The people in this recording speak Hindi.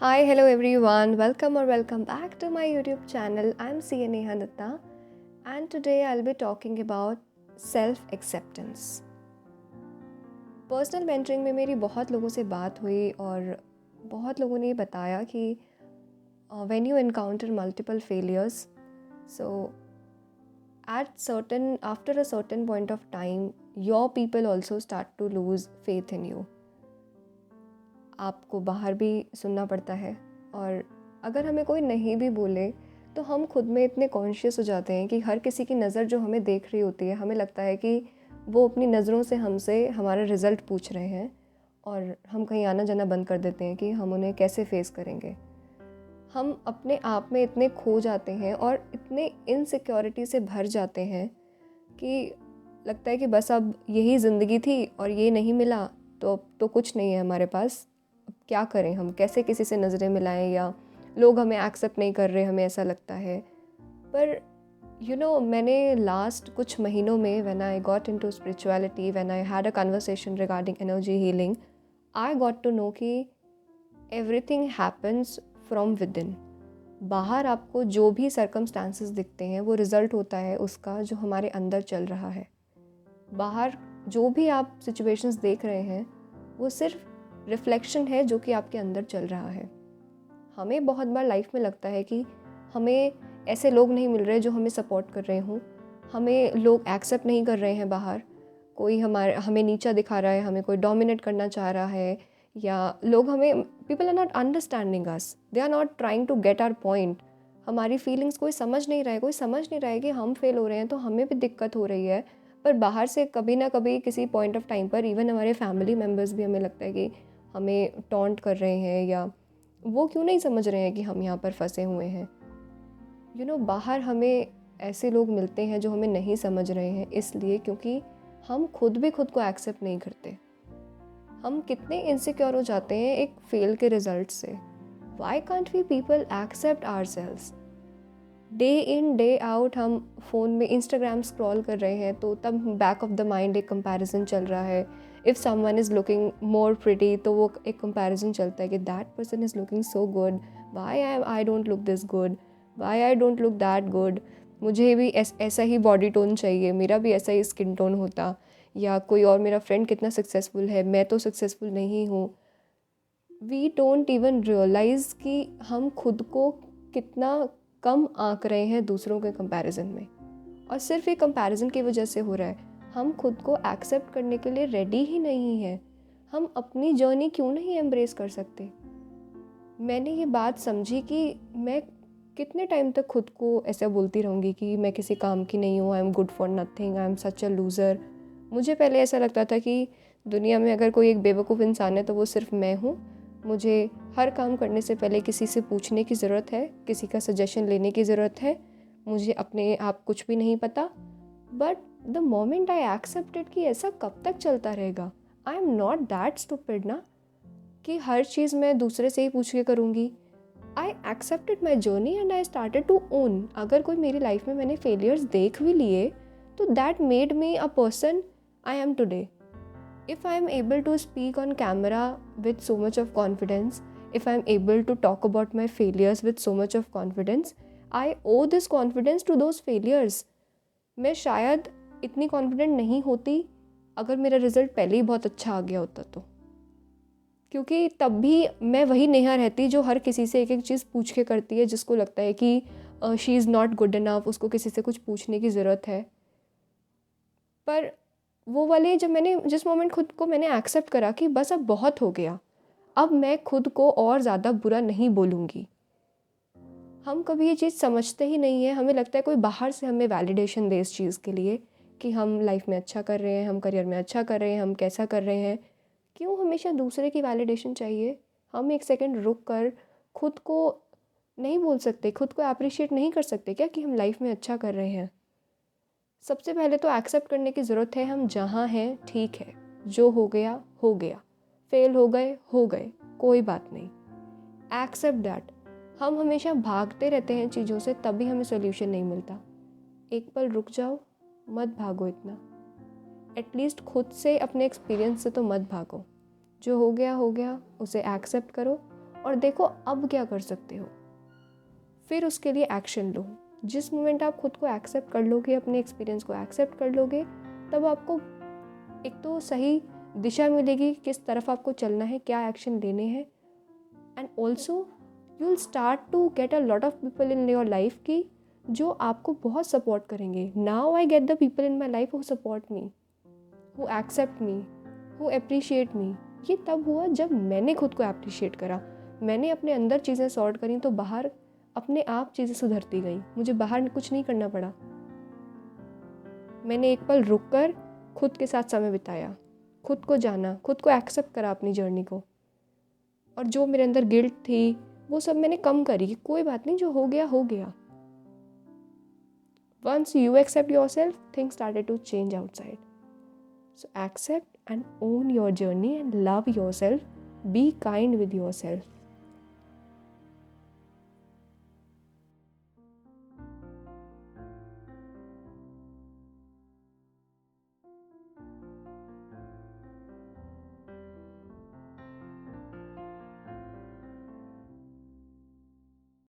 Hi, hello everyone. Welcome back to my YouTube channel. I'm CNA Datta, and today I'll be talking about self acceptance. Personal mentoring में मेरी बहुत लोगों से बात हुई और बहुत लोगों ने बताया कि when you encounter multiple failures, so after a certain point of time, your people also start to lose faith in you. आपको बाहर भी सुनना पड़ता है और अगर हमें कोई नहीं भी बोले तो हम खुद में इतने कॉन्शियस हो जाते हैं कि हर किसी की नज़र जो हमें देख रही होती है, हमें लगता है कि वो अपनी नज़रों से हमसे हमारा रिज़ल्ट पूछ रहे हैं और हम कहीं आना जाना बंद कर देते हैं कि हम उन्हें कैसे फेस करेंगे। हम अपने आप में इतने खो जाते हैं और इतने इनसिक्योरिटी से भर जाते हैं कि लगता है कि बस अब यही ज़िंदगी थी और ये नहीं मिला तो अब तो कुछ नहीं है हमारे पास। अब क्या करें, हम कैसे किसी से नज़रें मिलाएं, या लोग हमें एक्सेप्ट नहीं कर रहे, हमें ऐसा लगता है। पर मैंने लास्ट कुछ महीनों में when I got into spirituality, when I had a conversation regarding energy healing, I got to know कि everything happens from within. बाहर आपको जो भी सर्कमस्टांसेस दिखते हैं वो रिज़ल्ट होता है उसका जो हमारे अंदर चल रहा है। बाहर जो भी आप सिचुएशंस देख रहे हैं वो सिर्फ रिफ्लेक्शन है जो कि आपके अंदर चल रहा है। हमें बहुत बार लाइफ में लगता है कि हमें ऐसे लोग नहीं मिल रहे जो हमें सपोर्ट कर रहे हों, हमें लोग एक्सेप्ट नहीं कर रहे हैं बाहर, कोई हमें नीचा दिखा रहा है, हमें कोई डोमिनेट करना चाह रहा है, या लोग हमें people are not understanding us, they are not trying to get our point. हमारी फीलिंग्स कोई समझ नहीं रहा है, कोई समझ नहीं रहा है कि हम फेल हो रहे हैं तो हमें भी दिक्कत हो रही है। पर बाहर से कभी ना कभी किसी पॉइंट ऑफ टाइम पर इवन हमारे फैमिली मेम्बर्स भी हमें लगता है कि हमें टॉन्ट कर रहे हैं, या वो क्यों नहीं समझ रहे हैं कि हम यहाँ पर फंसे हुए हैं। बाहर हमें ऐसे लोग मिलते हैं जो हमें नहीं समझ रहे हैं, इसलिए क्योंकि हम खुद भी खुद को एक्सेप्ट नहीं करते। हम कितने इनसिक्योर हो जाते हैं एक फेल के रिजल्ट से। Why can't we people accept ourselves? Day in day out हम फ़ोन में इंस्टाग्राम स्क्रॉल कर रहे हैं तो तब बैक ऑफ द माइंड एक कंपैरिजन चल रहा है। If someone is looking more pretty तो वो एक कंपैरिजन चलता है कि that person is looking so good, why I don't look this good, why I don't look that good. मुझे भी ऐसा ही बॉडी टोन चाहिए, मेरा भी ऐसा ही स्किन टोन होता, या कोई और मेरा फ्रेंड कितना सक्सेसफुल है, मैं तो सक्सेसफुल नहीं हूँ। वी डोंट इवन रियलाइज़ कि हम खुद को कितना कम आंक रहे हैं दूसरों के कंपैरिजन में, और सिर्फ ये कंपैरिजन की वजह से हो रहा है। हम खुद को एक्सेप्ट करने के लिए रेडी ही नहीं हैं। हम अपनी जर्नी क्यों नहीं एम्ब्रेस कर सकते? मैंने ये बात समझी कि मैं कितने टाइम तक खुद को ऐसा बोलती रहूँगी कि मैं किसी काम की नहीं हूँ, I am good for nothing, I am such a loser. मुझे पहले ऐसा लगता था कि दुनिया में अगर कोई एक बेवकूफ़ इंसान है तो वो सिर्फ मैं हूँ। मुझे हर काम करने से पहले किसी से पूछने की ज़रूरत है, किसी का सजेशन लेने की ज़रूरत है, मुझे अपने आप कुछ भी नहीं पता। But the moment I accepted कि ऐसा कब तक चलता रहेगा, I am not that stupid ना कि हर चीज़ मैं दूसरे से ही पूछ के करूँगी। I accepted my journey and I started to own. अगर कोई मेरी लाइफ में मैंने फेलियर्स देख भी लिए तो that made me a person I am today. If I am able to speak on camera with so much of confidence, if I am able to talk about my failures with so much of confidence, I owe this confidence to those failures. मैं शायद इतनी कॉन्फिडेंट नहीं होती अगर मेरा रिज़ल्ट पहले ही बहुत अच्छा आ गया होता तो, क्योंकि तब भी मैं वही नेहा रहती जो हर किसी से एक एक चीज़ पूछ के करती है, जिसको लगता है कि she is not good enough, उसको किसी से कुछ पूछने की ज़रूरत है। पर वो वाले जब मैंने जिस मोमेंट खुद को मैंने एक्सेप्ट करा कि बस अब बहुत हो गया, अब मैं खुद को और ज़्यादा बुरा नहीं बोलूँगी। हम कभी ये चीज़ समझते ही नहीं है, हमें लगता है कोई बाहर से हमें वैलिडेशन दे इस चीज़ के लिए कि हम लाइफ में अच्छा कर रहे हैं, हम करियर में अच्छा कर रहे हैं, हम कैसा कर रहे हैं। क्यों हमेशा दूसरे की वैलिडेशन चाहिए? हम एक सेकंड रुक कर खुद को नहीं बोल सकते, खुद को अप्रिशिएट नहीं कर सकते क्या कि हम लाइफ में अच्छा कर रहे हैं? सबसे पहले तो एक्सेप्ट करने की ज़रूरत है हम जहाँ हैं ठीक है, जो हो गया, फेल हो गए, कोई बात नहीं, एक्सेप्ट दैट। हम हमेशा भागते रहते हैं चीज़ों से, तभी हमें सोल्यूशन नहीं मिलता। एक पल रुक जाओ, मत भागो इतना, एटलीस्ट खुद से अपने एक्सपीरियंस से तो मत भागो। जो हो गया उसे एक्सेप्ट करो और देखो अब क्या कर सकते हो, फिर उसके लिए एक्शन लो। जिस मोमेंट आप खुद को एक्सेप्ट कर लोगे, अपने एक्सपीरियंस को एक्सेप्ट कर लोगे, तब आपको एक तो सही दिशा मिलेगी किस तरफ आपको चलना है, क्या एक्शन लेने हैं। And also you will start to get a lot of people in your life की जो आपको बहुत सपोर्ट करेंगे। Now I get the people in my life who support me, who accept me, who appreciate me. ये तब हुआ जब मैंने खुद को अप्रिशिएट करा, मैंने अपने अंदर चीज़ें सॉर्ट करी तो बाहर अपने आप चीज़ें सुधरती गई, मुझे बाहर कुछ नहीं करना पड़ा। मैंने एक पल रुक कर खुद के साथ समय बिताया, खुद को जाना, खुद को एक्सेप्ट करा अपनी जर्नी को, और जो मेरे अंदर गिल्ट थी वो सब मैंने कम करी कि कोई बात नहीं, जो हो गया हो गया। Once you accept yourself, things started to change outside. So accept and own your journey and love yourself. Be kind with yourself.